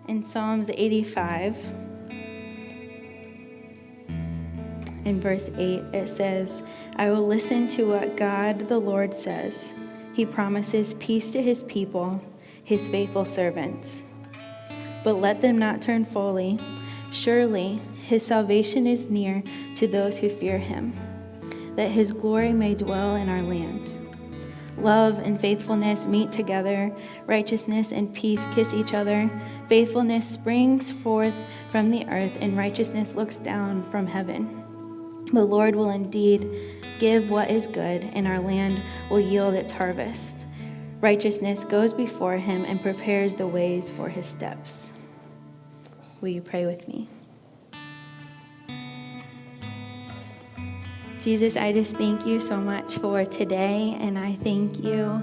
In Psalms 85, in verse 8, it says, I will listen to what God the Lord says. He promises peace to his people, his faithful servants. But let them not turn fully. Surely his salvation is near to those who fear him, that his glory may dwell in our land. Love and faithfulness meet together. Righteousness and peace kiss each other. Faithfulness springs forth from the earth, and righteousness looks down from heaven. The Lord will indeed give what is good, and our land will yield its harvest. Righteousness goes before him and prepares the ways for his steps. Will you pray with me? Jesus, I just thank you so much for today, and I thank you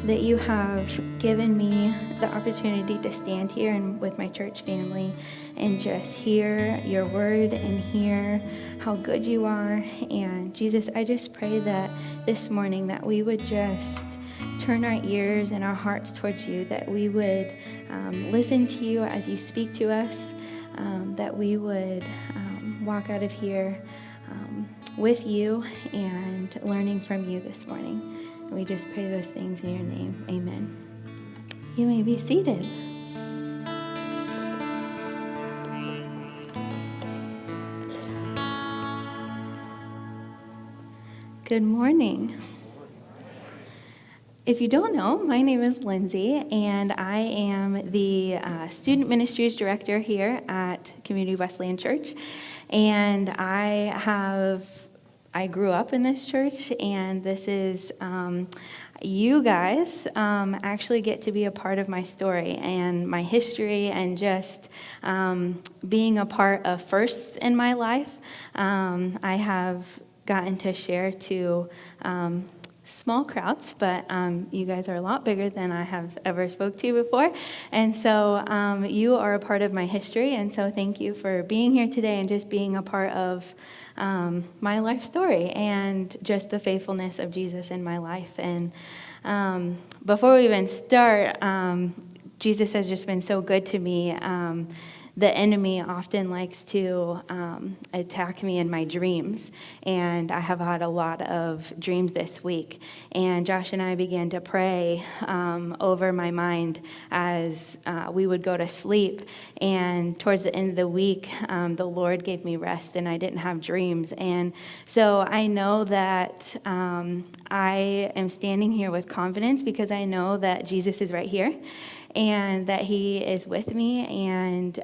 that you have given me the opportunity to stand here and with my church family and just hear your word and hear how good you are. And Jesus, I just pray that this morning that we would just turn our ears and our hearts towards you, that we would listen to you as you speak to us, that we would walk out of here with you and learning from you this morning. We just pray those things in your name. Amen. You may be seated. Good morning. If you don't know, my name is Lyndsey, and I am the Student Ministries Director here at Community Wesleyan Church. And I grew up in this church, and this is, you guys actually get to be a part of my story and my history and just being a part of firsts in my life. I have gotten to share to small crowds, but you guys are a lot bigger than I have ever spoke to before. And so you are a part of my history, and so thank you for being here today and just being a part of my life story and just the faithfulness of Jesus in my life. And before we even start, Jesus has just been so good to me. The enemy often likes to attack me in my dreams, and I have had a lot of dreams this week. And Josh and I began to pray over my mind as we would go to sleep. And towards the end of the week, the Lord gave me rest, and I didn't have dreams. And so I know that I am standing here with confidence because I know that Jesus is right here, and that he is with me, and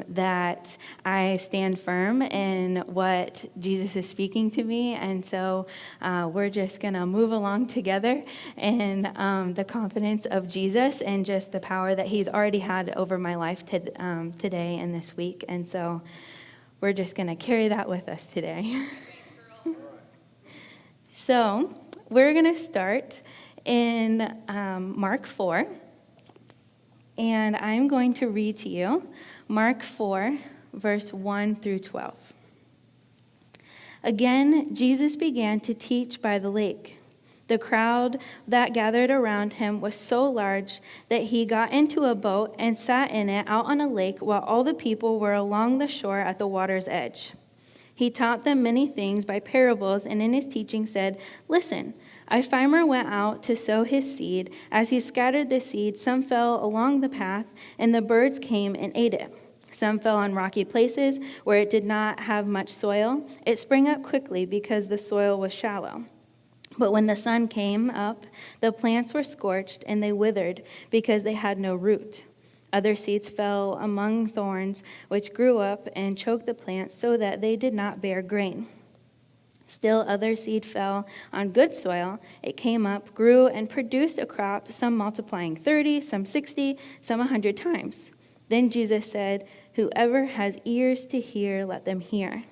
that I stand firm in what Jesus is speaking to me. And so we're just going to move along together in the confidence of Jesus and just the power that he's already had over my life today and this week. And so we're just going to carry that with us today. So we're going to start in Mark 4. And I'm going to read to you Mark 4, verse 1 through 12. Again, Jesus began to teach by the lake. The crowd that gathered around him was so large that he got into a boat and sat in it out on a lake while all the people were along the shore at the water's edge. He taught them many things by parables, and in his teaching said, "Listen, a farmer went out to sow his seed. As he scattered the seed, some fell along the path, and the birds came and ate it. Some fell on rocky places where it did not have much soil. It sprang up quickly because the soil was shallow. But when the sun came up, the plants were scorched, and they withered because they had no root. Other seeds fell among thorns, which grew up and choked the plants so that they did not bear grain. Still other seed fell on good soil. It came up, grew, and produced a crop, some multiplying 30, some 60, some 100 times. Then Jesus said, 'Whoever has ears to hear, let them hear.'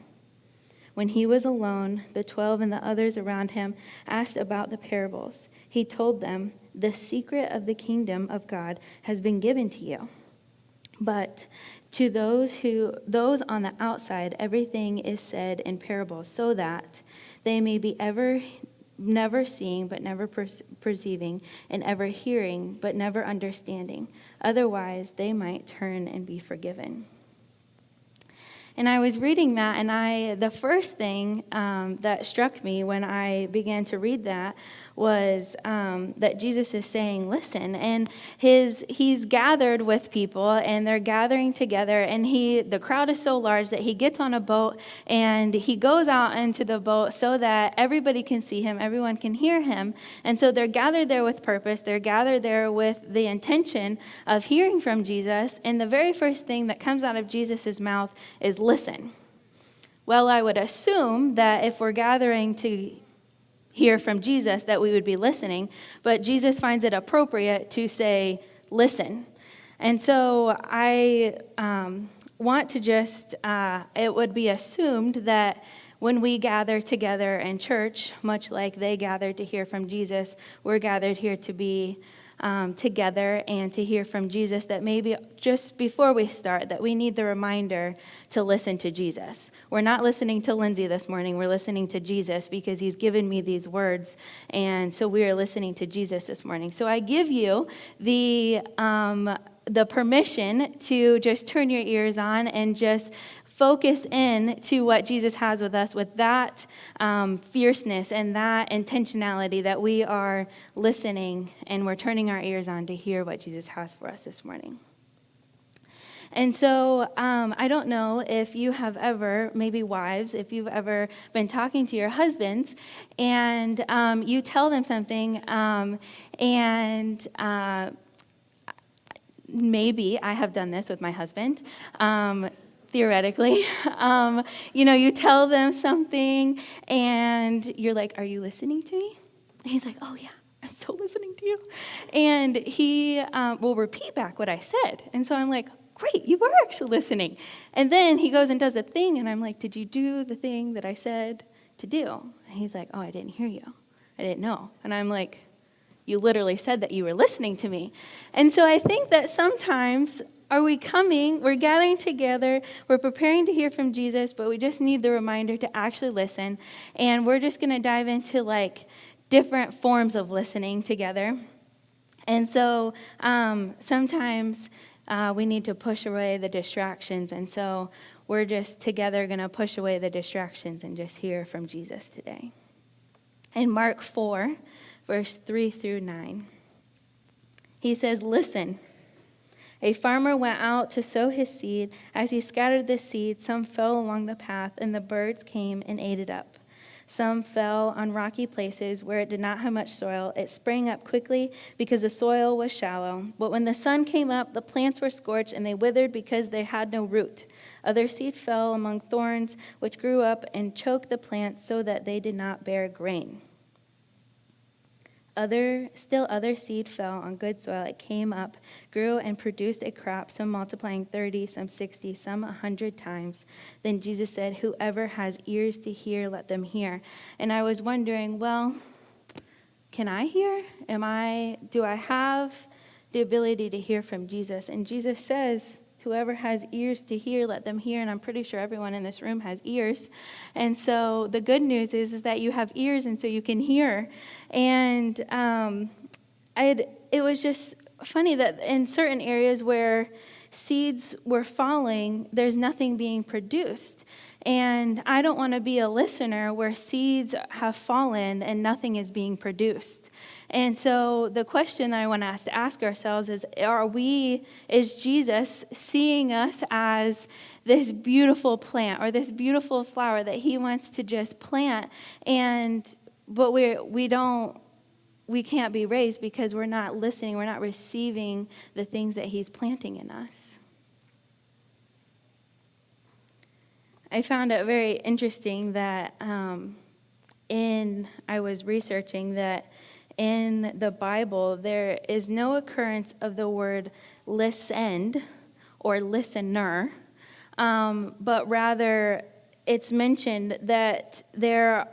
When he was alone, the 12 and the others around him asked about the parables. He told them, 'The secret of the kingdom of God has been given to you. But to those on the outside, everything is said in parables, so that they may never seeing but never perceiving, and ever hearing but never understanding. Otherwise, they might turn and be forgiven. And I was reading that, and the first thing that struck me when I began to read that was that Jesus is saying, listen, and he's gathered with people, and they're gathering together, and the crowd is so large that he gets on a boat, and he goes out into the boat so that everybody can see him, everyone can hear him, and so they're gathered there with purpose, they're gathered there with the intention of hearing from Jesus, and the very first thing that comes out of Jesus' mouth is listen. Well, I would assume that if we're gathering to hear from Jesus, that we would be listening, but Jesus finds it appropriate to say, listen. And so I want to it would be assumed that when we gather together in church, much like they gathered to hear from Jesus, we're gathered here to be together and to hear from Jesus, that maybe just before we start, that we need the reminder to listen to Jesus. We're not listening to Lyndsey this morning, we're listening to Jesus because he's given me these words, and so we are listening to Jesus this morning. So I give you the permission to just turn your ears on and just focus in to what Jesus has with us, with that fierceness and that intentionality, that we are listening and we're turning our ears on to hear what Jesus has for us this morning. And so I don't know if you have ever, maybe wives, if you've ever been talking to your husbands and you tell them something and maybe I have done this with my husband, theoretically, you tell them something and you're like, are you listening to me? And he's like, oh yeah, I'm so listening to you. And he will repeat back what I said. And so I'm like, great, you were actually listening. And then he goes and does a thing and I'm like, did you do the thing that I said to do? And he's like, oh, I didn't hear you. I didn't know. And I'm like, you literally said that you were listening to me. And so I think that sometimes we're gathering together, we're preparing to hear from Jesus, but we just need the reminder to actually listen. And we're just going to dive into different forms of listening together. And so sometimes we need to push away the distractions. And so we're just together going to push away the distractions and just hear from Jesus today. In Mark 4, verse 3 through 9, he says, listen. A farmer went out to sow his seed. As he scattered the seed, some fell along the path, and the birds came and ate it up. Some fell on rocky places where it did not have much soil. It sprang up quickly because the soil was shallow. But when the sun came up, the plants were scorched, and they withered because they had no root. Other seed fell among thorns, which grew up and choked the plants so that they did not bear grain. Other seed fell on good soil. It came up, grew, and produced a crop, some multiplying 30, some 60, some 100 times. Then Jesus said, whoever has ears to hear, let them hear. And I was wondering, well, can I hear? Do I have the ability to hear from Jesus? And Jesus says, whoever has ears to hear, let them hear. And I'm pretty sure everyone in this room has ears. And so the good news is that you have ears, and so you can hear. And it was just funny that in certain areas where seeds were falling, there's nothing being produced. And I don't want to be a listener where seeds have fallen and nothing is being produced. And so the question that I want us to ask ourselves is Jesus seeing us as this beautiful plant or this beautiful flower that he wants to just plant, but we can't be raised because we're not listening, we're not receiving the things that he's planting in us. I found it very interesting that I was researching that in the Bible, there is no occurrence of the word listened or listener, but rather it's mentioned that the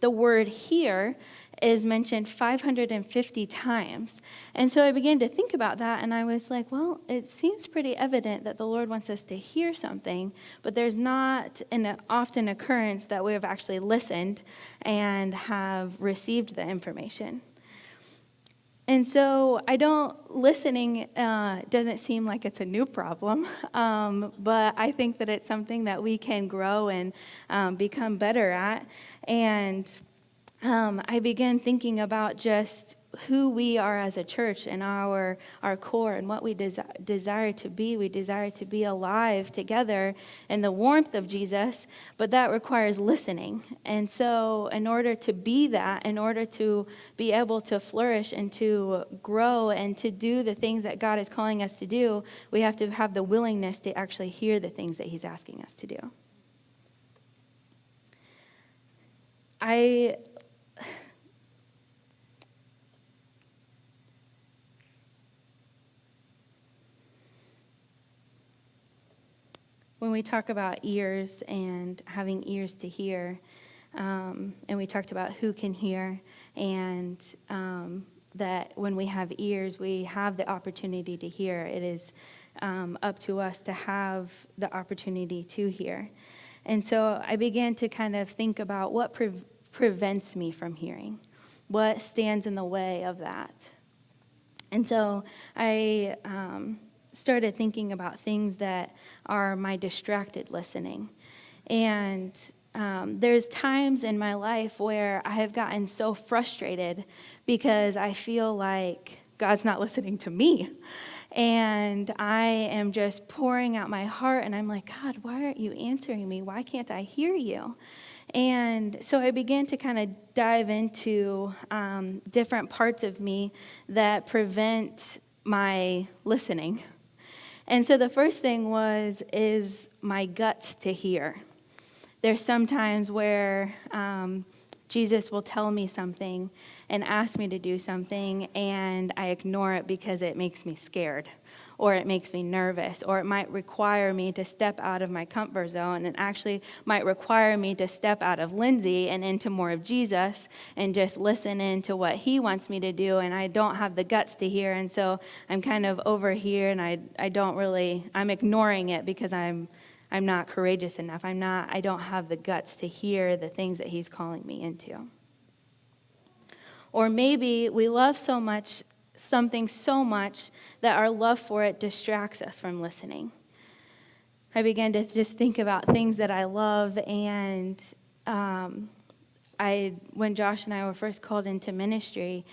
word hear is mentioned 550 times. And so I began to think about that, and I was like, well, it seems pretty evident that the Lord wants us to hear something, but there's not an often occurrence that we have actually listened and have received the information. And so listening doesn't seem like it's a new problem, but I think that it's something that we can grow and become better at. And I began thinking about just who we are as a church and our core and what we desire to be. We desire to be alive together in the warmth of Jesus, but that requires listening. And so in order to be that, in order to be able to flourish and to grow and to do the things that God is calling us to do, we have to have the willingness to actually hear the things that he's asking us to do. When we talk about ears and having ears to hear, and we talked about who can hear, and that when we have ears, we have the opportunity to hear. It is up to us to have the opportunity to hear. And so I began to kind of think about what prevents me from hearing, what stands in the way of that. And so I started thinking about things that are my distracted listening. And there's times in my life where I have gotten so frustrated because I feel like God's not listening to me. And I am just pouring out my heart, and I'm like, God, why aren't you answering me? Why can't I hear you? And so I began to kind of dive into different parts of me that prevent my listening. And so the first thing is my guts to hear. There's some times where Jesus will tell me something and ask me to do something, and I ignore it because it makes me scared, or it makes me nervous, or it might require me to step out of my comfort zone, and actually might require me to step out of Lyndsey and into more of Jesus and just listen into what he wants me to do, and I don't have the guts to hear, and so I'm kind of over here, and I'm ignoring it because I'm not courageous enough. I don't have the guts to hear the things that he's calling me into. Or maybe we love something so much that our love for it distracts us from listening. I began to just think about things that I love, and when Josh and I were first called into ministry,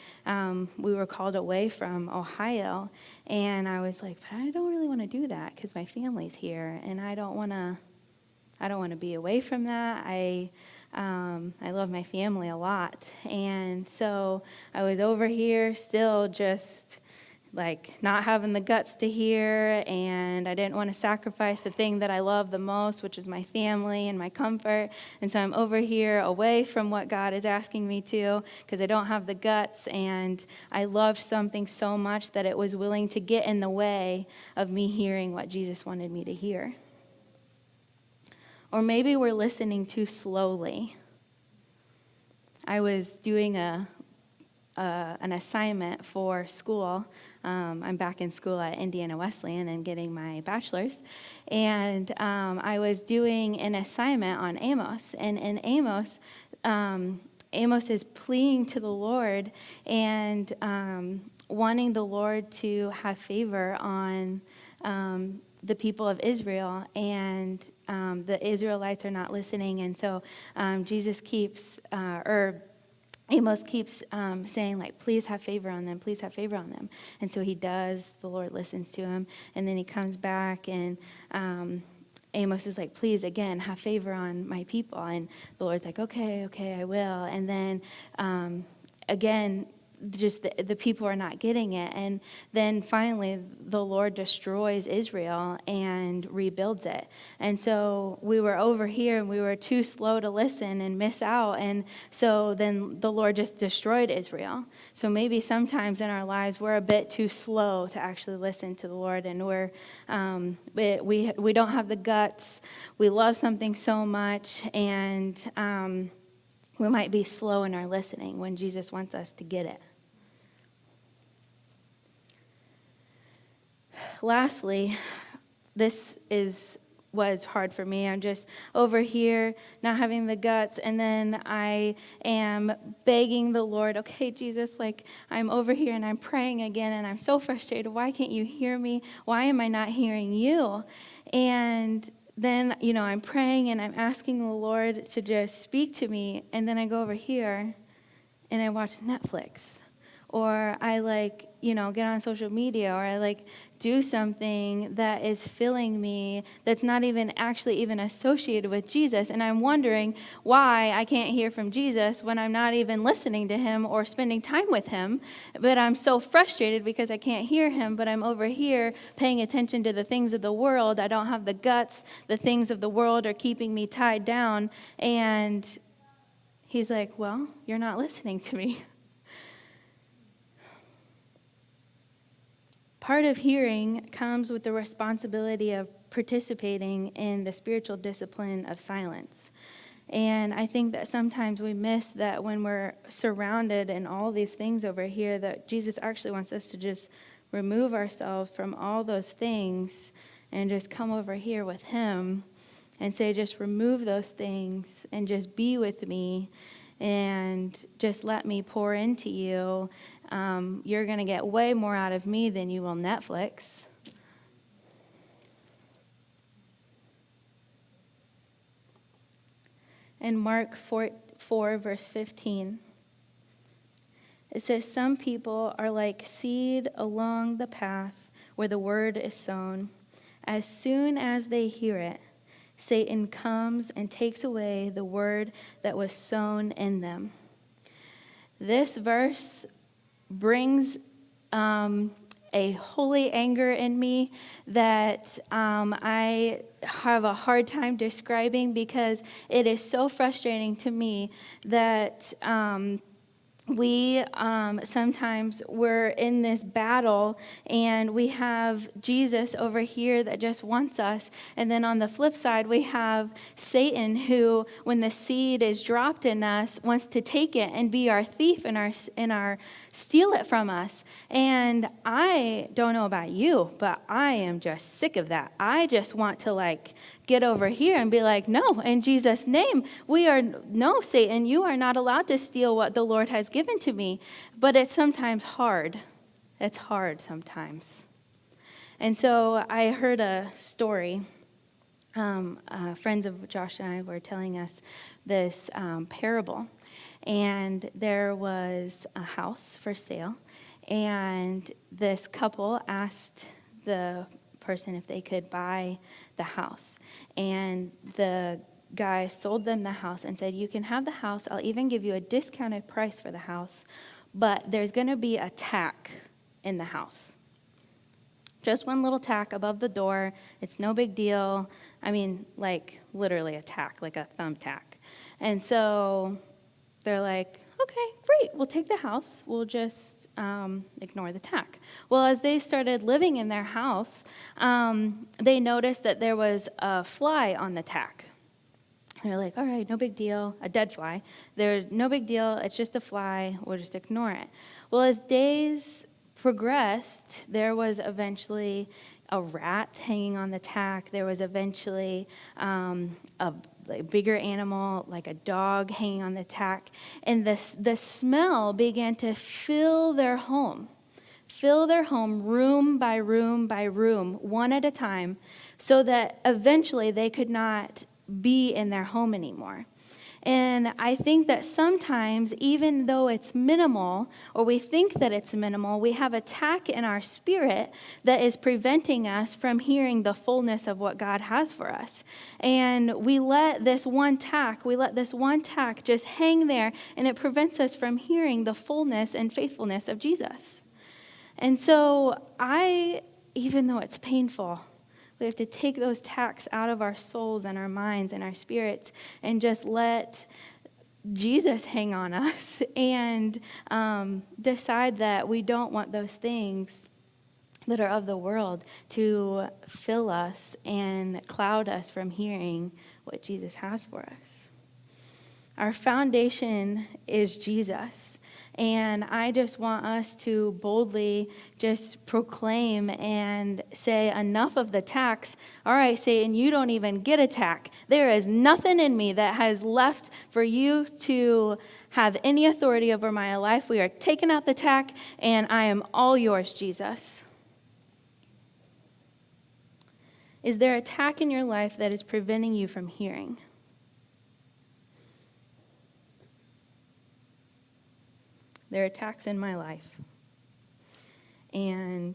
we were called away from Ohio, and I was like, but I don't really want to do that because my family's here, and I don't want to be away from that. I love my family a lot, and so I was over here still just like not having the guts to hear, and I didn't want to sacrifice the thing that I love the most, which is my family and my comfort. And so I'm over here away from what God is asking me to because I don't have the guts, and I loved something so much that it was willing to get in the way of me hearing what Jesus wanted me to hear. Or maybe we're listening too slowly. I was doing an assignment for school. I'm back in school at Indiana Wesleyan and getting my bachelor's. And I was doing an assignment on Amos. And in Amos, Amos is pleading to the Lord and wanting the Lord to have favor on the people of Israel, and the Israelites are not listening. And so Amos keeps saying, like, please have favor on them, please have favor on them. And so he does. The Lord listens to him. And then he comes back, and Amos is like, please, again, have favor on my people. And the Lord's like, okay, I will. And then, again, just the people are not getting it. And then finally, the Lord destroys Israel and rebuilds it. And so we were over here, and we were too slow to listen and miss out. And so then the Lord just destroyed Israel. So maybe sometimes in our lives, we're a bit too slow to actually listen to the Lord. And we don't have the guts. We love something so much, and We might be slow in our listening when Jesus wants us to get it. Lastly, this was hard for me. I'm just over here not having the guts, and then I am begging the Lord, okay, Jesus, like I'm over here and I'm praying again, and I'm so frustrated. Why can't you hear me? Why am I not hearing you? And then, I'm praying and I'm asking the Lord to just speak to me, and then I go over here and I watch Netflix. Or I get on social media, or I do something that is filling me that's not even actually even associated with Jesus. And I'm wondering why I can't hear from Jesus when I'm not even listening to him or spending time with him. But I'm so frustrated because I can't hear him, but I'm over here paying attention to the things of the world. I don't have the guts. The things of the world are keeping me tied down. And he's like, well, you're not listening to me. Part of hearing comes with the responsibility of participating in the spiritual discipline of silence. And I think that sometimes we miss that when we're surrounded in all these things over here, that Jesus actually wants us to just remove ourselves from all those things and just come over here with him and say, just remove those things and just be with me and just let me pour into you. You're going to get way more out of me than you will Netflix. In Mark 4, verse 15, it says, some people are like seed along the path where the word is sown. As soon as they hear it, Satan comes and takes away the word that was sown in them. This verse brings a holy anger in me that I have a hard time describing, because it is so frustrating to me that we sometimes we're in this battle, and we have Jesus over here that just wants us. And then on the flip side, we have Satan, who, when the seed is dropped in us, wants to take it and be our thief and our steal it from us. And I don't know about you, but I am just sick of that. I just want to get over here and be like, no, in Jesus' name, no, Satan, you are not allowed to steal what the Lord has given to me. But it's sometimes hard. It's hard sometimes. And so I heard a story. Friends of Josh and I were telling us this parable. And there was a house for sale. And this couple asked the person if they could buy the house. And the guy sold them the house and said, you can have the house. I'll even give you a discounted price for the house. But there's going to be a tack in the house. Just one little tack above the door. It's no big deal. I mean, literally a tack, like a thumbtack. And so they're like, okay, great. We'll take the house. We'll just ignore the tack. Well, as they started living in their house, they noticed that there was a fly on the tack. They're like, all right, no big deal. A dead fly. There's no big deal. It's just a fly. We'll just ignore it. Well, as days progressed, there was eventually a rat hanging on the tack. There was eventually a bigger animal, like a dog, hanging on the tack. And the smell began to fill their home room by room by room, one at a time, so that eventually they could not be in their home anymore. And I think that sometimes, even though it's minimal, or we think that it's minimal, we have a tack in our spirit that is preventing us from hearing the fullness of what God has for us. And we let this one tack just hang there, and it prevents us from hearing the fullness and faithfulness of Jesus. And so even though it's painful, we have to take those tacks out of our souls and our minds and our spirits and just let Jesus hang on us and decide that we don't want those things that are of the world to fill us and cloud us from hearing what Jesus has for us. Our foundation is Jesus. And I just want us to boldly just proclaim and say, enough of the tax. All right, Satan, you don't even get a tax. There is nothing in me that has left for you to have any authority over my life. We are taking out the tax, and I am all yours, Jesus. Is there a tax in your life that is preventing you from hearing? There are attacks in my life. And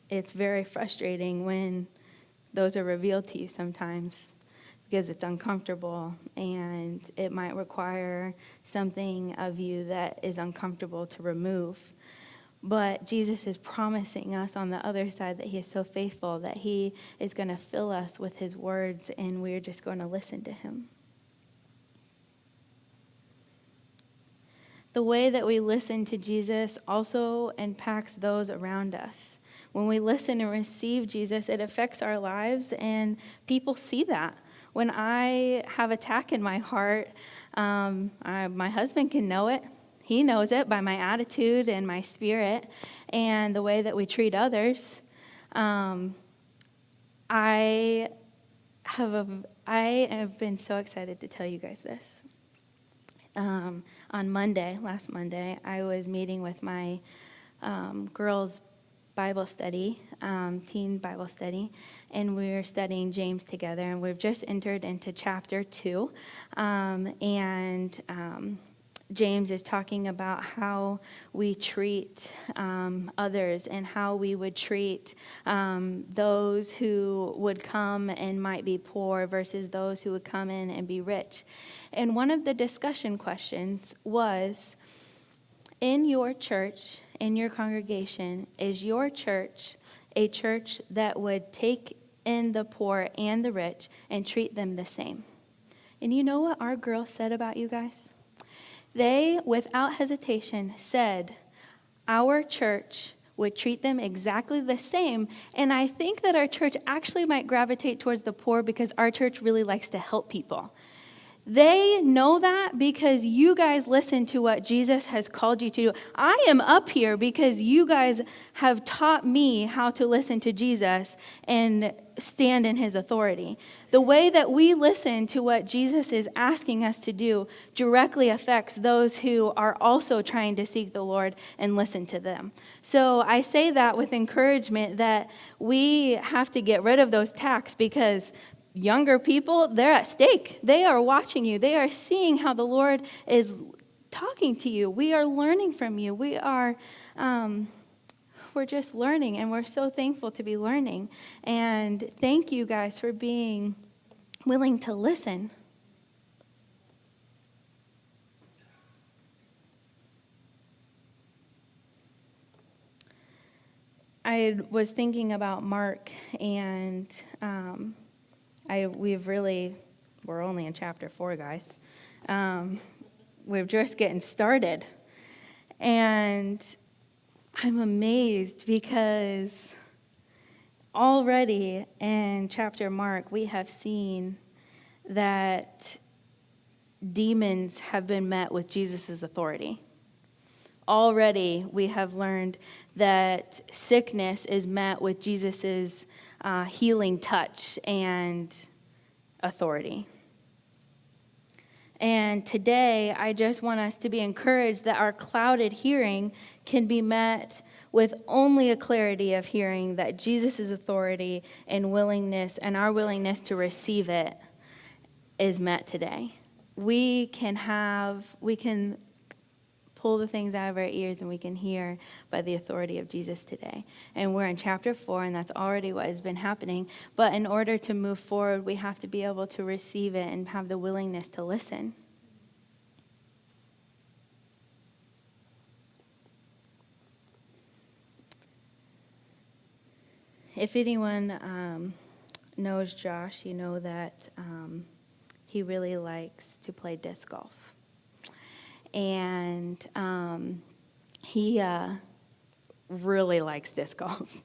it's very frustrating when those are revealed to you sometimes because it's uncomfortable and it might require something of you that is uncomfortable to remove. But Jesus is promising us on the other side that he is so faithful that he is going to fill us with his words and we're just going to listen to him. The way that we listen to Jesus also impacts those around us. When we listen and receive Jesus, it affects our lives, and people see that. When I have attack in my heart, my husband can know it. He knows it by my attitude and my spirit and the way that we treat others. I have been so excited to tell you guys this. On last Monday, I was meeting with my girls' Bible study, teen Bible study, and we were studying James together, and we've just entered into chapter 2, James is talking about how we treat others and how we would treat those who would come and might be poor versus those who would come in and be rich. And one of the discussion questions was, in your church, in your congregation, is your church a church that would take in the poor and the rich and treat them the same? And you know what our girls said about you guys? They, without hesitation, said, our church would treat them exactly the same. And I think that our church actually might gravitate towards the poor because our church really likes to help people. They know that because you guys listen to what Jesus has called you to do. I am up here because you guys have taught me how to listen to Jesus and stand in his authority. The way that we listen to what Jesus is asking us to do directly affects those who are also trying to seek the Lord and listen to them. So I say that with encouragement that we have to get rid of those tax because younger people, they're at stake. They are watching you. They are seeing how the Lord is talking to you. We are learning from you. We're just learning, and we're so thankful to be learning. And thank you guys for being willing to listen. I was thinking about Mark, and we're only in chapter 4, guys. We're just getting started. And I'm amazed because already in chapter Mark, we have seen that demons have been met with Jesus' authority. Already we have learned that sickness is met with Jesus' healing touch and authority. And today, I just want us to be encouraged that our clouded hearing can be met with only a clarity of hearing that Jesus' authority and willingness and our willingness to receive it is met today. We can pull the things out of our ears and we can hear by the authority of Jesus today. And we're in chapter 4, and that's already what has been happening. But in order to move forward, we have to be able to receive it and have the willingness to listen. If anyone knows Josh, you know that he really likes to play disc golf. And he really likes disc golf.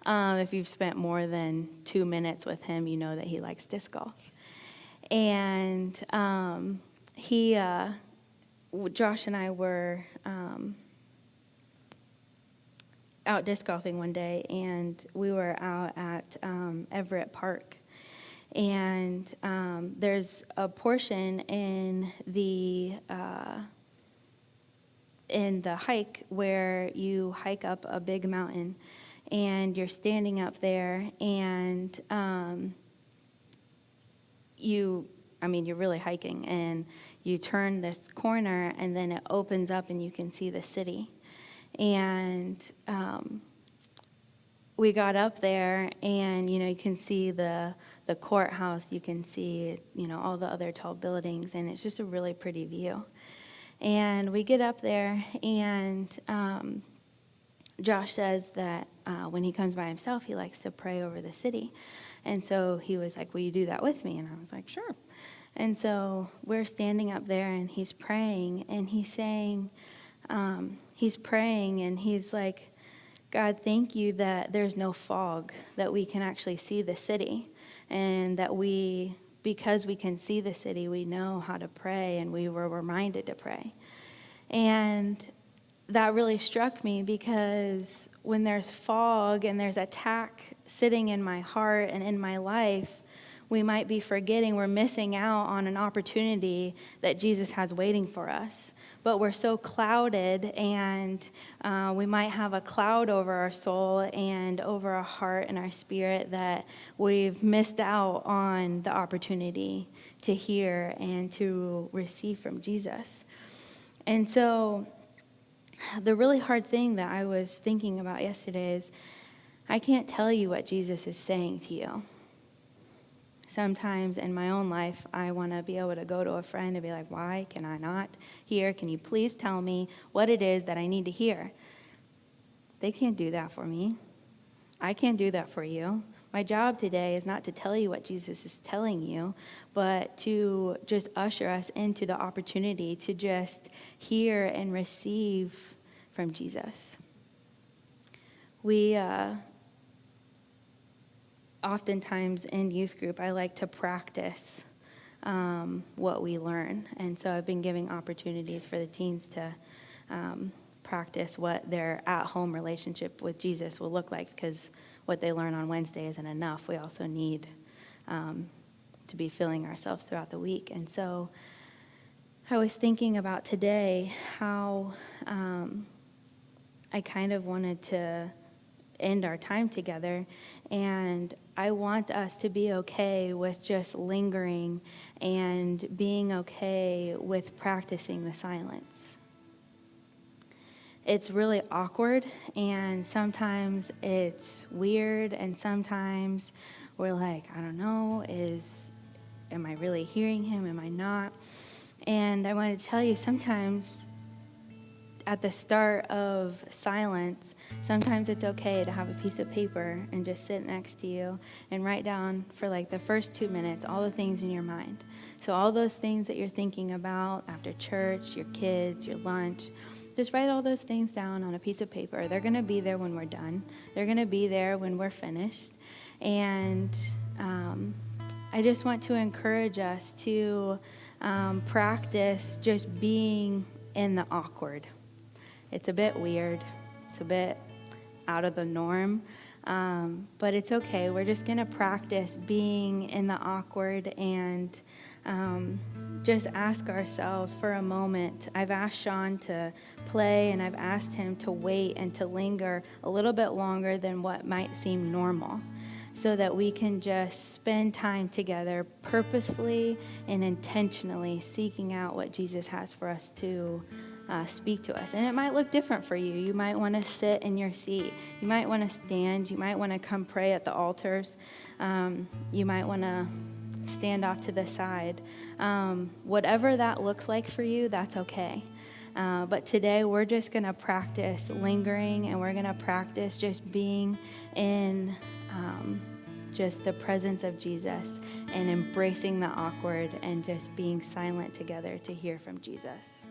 If you've spent more than 2 minutes with him, you know that he likes disc golf. And Josh and I were out disc golfing one day, and we were out at Everett Park. And there's a portion in the hike where you hike up a big mountain, and you're standing up there, and you're really hiking, and you turn this corner, and then it opens up, and you can see the city. And we got up there, and you can see the courthouse, you can see all the other tall buildings, and it's just a really pretty view. And we get up there, and Josh says that when he comes by himself, he likes to pray over the city. And so he was like, "Will you do that with me?" And I was like, "Sure." And so we're standing up there, and he's praying, and he's saying, he's praying, and he's like, "God, thank you that there's no fog, that we can actually see the city, and that because we can see the city, we know how to pray, and we were reminded to pray." And that really struck me, because when there's fog and there's attack sitting in my heart and in my life, we might be forgetting, we're missing out on an opportunity that Jesus has waiting for us. But we're so clouded, and we might have a cloud over our soul and over our heart and our spirit, that we've missed out on the opportunity to hear and to receive from Jesus. And so the really hard thing that I was thinking about yesterday is, I can't tell you what Jesus is saying to you. Sometimes in my own life, I want to be able to go to a friend and be like, "Why can I not hear? Can you please tell me what it is that I need to hear?" They can't do that for me. I can't do that for you. My job today is not to tell you what Jesus is telling you, but to just usher us into the opportunity to just hear and receive from Jesus. We oftentimes in youth group, I like to practice what we learn. And so I've been giving opportunities for the teens to practice what their at-home relationship with Jesus will look like, because what they learn on Wednesday isn't enough. We also need to be filling ourselves throughout the week. And so I was thinking about today how I kind of wanted to end our time together, and I want us to be okay with just lingering and being okay with practicing the silence. It's really awkward, and sometimes it's weird, and sometimes we're like, I don't know, am I really hearing him? Am I not? And I want to tell you, sometimes at the start of silence, sometimes it's okay to have a piece of paper and just sit next to you and write down for like the first 2 minutes all the things in your mind. So all those things that you're thinking about after church, your kids, your lunch, just write all those things down on a piece of paper. They're going to be there when we're done. They're going to be there when we're finished. And I just want to encourage us to practice just being in the awkward. It's a bit weird. It's a bit out of the norm, but it's okay. We're just going to practice being in the awkward and just ask ourselves for a moment. I've asked Sean to play, and I've asked him to wait and to linger a little bit longer than what might seem normal, so that we can just spend time together purposefully and intentionally seeking out what Jesus has for us to speak to us. And it might look different for you. You might want to sit in your seat. You might want to stand. You might want to come pray at the altars. You might want to stand off to the side. Whatever that looks like for you, that's okay. But today we're just going to practice lingering, and we're going to practice just being in just the presence of Jesus and embracing the awkward and just being silent together to hear from Jesus.